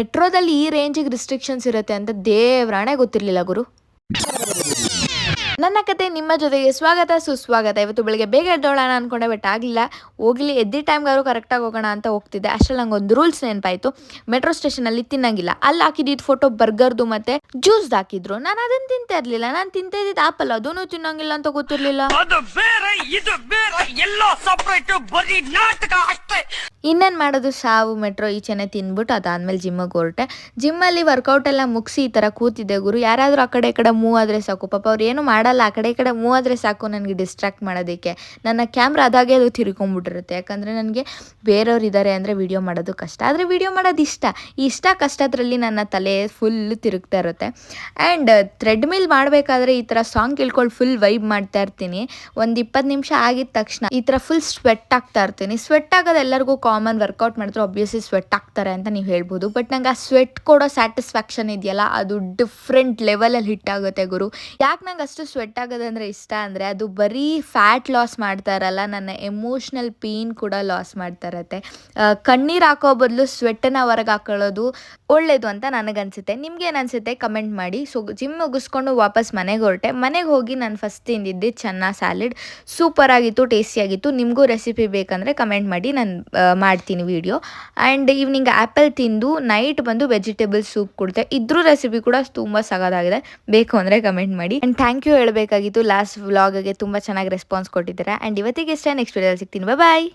ಮೆಟ್ರೋದಲ್ಲಿ ಈ ರೇಂಜಿಗೆ ರಿಸ್ಟ್ರಿಕ್ಷನ್ಸ್ ಇರುತ್ತೆ ಅಂತ ದೇವ್ರಾಣೆ ಗೊತ್ತಿರಲಿಲ್ಲ ಗುರು. ನನ್ನ ಕತೆ ನಿಮ್ಮ ಜೊತೆಗೆ ಸ್ವಾಗತ ಸುಸ್ವಾಗತ. ಇವತ್ತು ಬೆಳಿಗ್ಗೆ ಬೇಗ ಎದ್ದೋಳೋಣ ಅನ್ಕೊಂಡೆ, ಬಟ್ ಆಗಲಿಲ್ಲ. ಹೋಗ್ಲಿ, ಎದ್ದಿ ಟೈಮ್ಗಾದ್ರು ಕರೆಕ್ಟಾಗಿ ಹೋಗೋಣ ಅಂತ ಹೋಗ್ತಿದ್ದೆ. ಅಷ್ಟರಲ್ಲಿ ನಂಗೆ ಒಂದು ರೂಲ್ಸ್ ನೆನಪಾಯಿತು. ಮೆಟ್ರೋ ಸ್ಟೇಷನಲ್ಲಿ ತಿನ್ನಂಗಿಲ್ಲ. ಅಲ್ಲಿ ಹಾಕಿದ್ದು ಫೋಟೋ ಬರ್ಗರ್ದು ಮತ್ತು ಜ್ಯೂಸ್ದು ಹಾಕಿದ್ರು. ನಾನು ಅದನ್ನು ತಿಂತಾ ಇರಲಿಲ್ಲ. ನಾನು ತಿಂತಾ ಇದ್ದಿದ್ದು ಆಪಲ್, ಅದೂ ತಿನ್ನಂಗಿಲ್ಲ ಅಂತ ಗೊತ್ತಿರಲಿಲ್ಲ. ಇನ್ನೇನು ಮಾಡೋದು, ಸಾವು ಮೆಟ್ರೋ ಈಚೆನೆ ತಿಂದ್ಬಿಟ್ಟು ಅದಾದಮೇಲೆ ಜಿಮ್ಮಿಗೆ ಹೊರಟೆ. ಜಿಮ್ಮಲ್ಲಿ ವರ್ಕೌಟ್ ಎಲ್ಲ ಮುಗಿಸಿ ಈ ಥರ ಕೂತಿದ್ದೆ ಗುರು. ಯಾರಾದರೂ ಆ ಕಡೆ ಈ ಕಡೆ ಮೂವ್ ಆದರೆ ಸಾಕು, ಪಾಪ ಅವ್ರು ಏನು ಮಾಡಲ್ಲ, ಆ ಕಡೆ ಈ ಕಡೆ ಮೂವ್ ಆದರೆ ಸಾಕು ನನಗೆ ಡಿಸ್ಟ್ರಾಕ್ಟ್ ಮಾಡೋದಕ್ಕೆ. ನನ್ನ ಕ್ಯಾಮ್ರಾ ಅದಾಗೆ ಅದು ತಿರ್ಕೊಂಬಿಟ್ಟಿರುತ್ತೆ. ಯಾಕಂದರೆ ನನಗೆ ಬೇರೆಯವ್ರು ಇದ್ದಾರೆ ಅಂದರೆ ವೀಡಿಯೋ ಮಾಡೋದು ಕಷ್ಟ, ಆದರೆ ವೀಡಿಯೋ ಮಾಡೋದು ಇಷ್ಟ. ಈ ಇಷ್ಟ ಕಷ್ಟದ್ರಲ್ಲಿ ನನ್ನ ತಲೆ ಫುಲ್ ತಿರುಗ್ತಾ ಇರುತ್ತೆ. ಆ್ಯಂಡ್ ಥ್ರೆಡ್ಮಿಲ್ ಮಾಡಬೇಕಾದ್ರೆ ಈ ಥರ ಸಾಂಗ್ ಕೇಳ್ಕೊಂಡು ಫುಲ್ ವೈಬ್ ಮಾಡ್ತಾ ಇರ್ತೀನಿ. ಒಂದು 20 ನಿಮಿಷ ಆಗಿದ ತಕ್ಷಣ ಈ ಥರ ಫುಲ್ ಸ್ವೆಟ್ ಆಗ್ತಾ ಇರ್ತೀನಿ. ಸ್ವೆಟ್ ಆಗೋದು ಎಲ್ಲರಿಗೂ ಕಾಮನ್. ವರ್ಕೌಟ್ ಮಾಡಿದ್ರೆ ಆಬ್ವಿಯಸ್ಲಿ ಸ್ವೆಟ್ ಆಗ್ತಾರೆ ಅಂತ ನೀವು ಹೇಳ್ಬೋದು. ಬಟ್ ನಂಗೆ ಆ ಸ್ವೆಟ್ ಕೊಡೋ ಸ್ಯಾಟಿಸ್ಫ್ಯಾಕ್ಷನ್ ಇದೆಯಲ್ಲ, ಅದು ಡಿಫ್ರೆಂಟ್ ಲೆವೆಲಲ್ಲಿ ಹಿಟ್ ಆಗುತ್ತೆ ಗುರು. ಯಾಕೆ ನಂಗೆ ಅಷ್ಟು ಸ್ವೆಟ್ ಆಗೋದಂದರೆ ಇಷ್ಟ ಅಂದರೆ, ಅದು ಬರೀ ಫ್ಯಾಟ್ ಲಾಸ್ ಮಾಡ್ತಾ ಇರಲ್ಲ, ನನ್ನ ಎಮೋಷ್ನಲ್ ಪೇನ್ ಕೂಡ ಲಾಸ್ ಮಾಡ್ತಾ ಇರತ್ತೆ. ಕಣ್ಣೀರು ಹಾಕೋ ಬದಲು ಸ್ವೆಟ್ಟನ್ನು ಹೊರಗೆ ಹಾಕೊಳ್ಳೋದು ಒಳ್ಳೇದು ಅಂತ ನನಗನ್ಸುತ್ತೆ. ನಿಮ್ಗೇನು ಅನಿಸುತ್ತೆ ಕಮೆಂಟ್ ಮಾಡಿ. ಸೊ ಜಿಮ್ ಮುಗಿಸ್ಕೊಂಡು ವಾಪಸ್ ಮನೆಗೆ ಹೊರಟೆ. ಮನೆಗೆ ಹೋಗಿ ನಾನು ಫಸ್ಟ್ ತಿಂದಿದ್ದೆ ಚೆನ್ನ ಸ್ಯಾಲಿಡ್. ಸೂಪರಾಗಿತ್ತು, ಟೇಸ್ಟಿಯಾಗಿತ್ತು. ನಿಮಗೂ ರೆಸಿಪಿ ಬೇಕಂದರೆ ಕಮೆಂಟ್ ಮಾಡಿ, ನಾನು ಮಾಡ್ತೀನಿ ವಿಡಿಯೋ. ಆ್ಯಂಡ್ ಈವ್ನಿಂಗ್ ಆ್ಯಪಲ್ ತಿಂದು ನೈಟ್ ಬಂದು ವೆಜಿಟೇಬಲ್ ಸೂಪ್ ಕೊಡ್ತೆ. ಇದ್ರ ರೆಸಿಪಿ ಕೂಡ ತುಂಬ ಸಗದಾಗಿದೆ, ಬೇಕು ಅಂದರೆ ಕಮೆಂಟ್ ಮಾಡಿ. ಆ್ಯಂಡ್ ಥ್ಯಾಂಕ್ ಯು ಹೇಳಬೇಕಾಗಿತ್ತು, ಲಾಸ್ಟ್ ವ್ಲಾಗ್ಗೆ ತುಂಬ ಚೆನ್ನಾಗಿ ರೆಸ್ಪಾನ್ಸ್ ಕೊಟ್ಟಿದ್ದೀರಾ. ಆ್ಯಂಡ್ ಇವತ್ತಿಗೆ ಇಷ್ಟ, ನೆಕ್ಸ್ಟ್ ವಿಡಿಯೋದಲ್ಲಿ ಸಿಗ್ತೀನಿ. ಬಾಯ್.